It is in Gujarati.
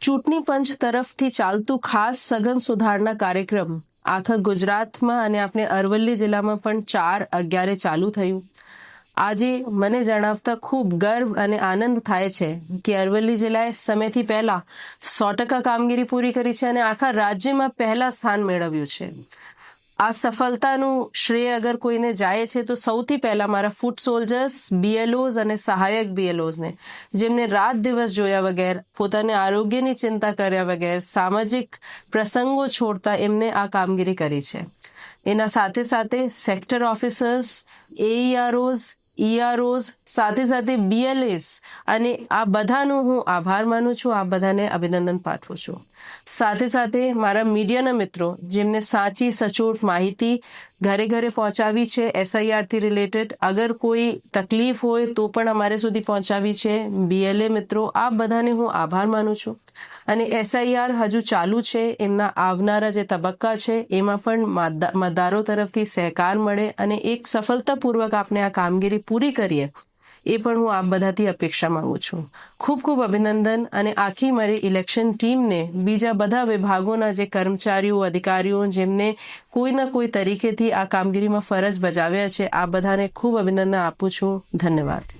ચૂંટણી પંચ તરફથી ચાલતું ખાસ સઘન સુધારણા કાર્યક્રમ આખા ગુજરાતમાં અને આપણે અરવલ્લી જિલ્લામાં પણ 4/11 ચાલુ થયું. આજે મને જણાવતા ખૂબ ગર્વ અને આનંદ થાય છે કે અરવલ્લી જિલ્લાએ સમયથી પહેલા 100% કામગીરી પૂરી કરી છે અને આખા રાજ્યમાં પહેલા સ્થાન મેળવ્યું છે. આ સફળતાનું શ્રેય અગર કોઈને જાય છે તો સૌથી પહેલા મારા ફૂટ સોલ્જર્સ, BLOs અને સહાયક BLOsને, જેમને રાત દિવસ જોયા વગર, પોતાને આરોગ્યની ચિંતા કર્યા વગર, સામાજિક પ્રસંગો છોડતા એમને આ કામગીરી કરી છે. એના સાથે સાથે સેક્ટર ઓફિસર્સ, AEROs, EROs, સાથે સાથે BLAs અને આ બધાનો હું આભાર માનું છું, આ બધાને અભિનંદન પાઠવું છું. સાથે સાથે મારા મીડિયાના મિત્રો જેમને સાચી સચોટ માહિતી ઘરે ઘરે પહોંચાવી છે SIR થી રિલેટેડ, અગર કોઈ તકલીફ હોય તો પણ અમારે સુધી પહોંચાવી છે. BLA મિત્રો, આ બધાને હું આભાર માનું છું. અને SIR હજુ ચાલુ છે, એમના આવનારા જે તબક્કા છે એમાં પણ મતદારો તરફથી સહકાર મળે અને એક સફળતાપૂર્વક આપણે આ કામગીરી પૂરી કરીએ, એ પણ હું આપ બધાથી અપેક્ષા માંગુ છું. ખૂબ ખૂબ અભિનંદન. અને આખી મારી ઇલેક્શન ટીમને, બીજા બધા વિભાગોના જે કર્મચારીઓ, અધિકારીઓ જેમને કોઈના કોઈ તરીકેથી આ કામગીરીમાં ફરજ બજાવ્યા છે, આ બધાને ખૂબ અભિનંદન આપું છું. ધન્યવાદ.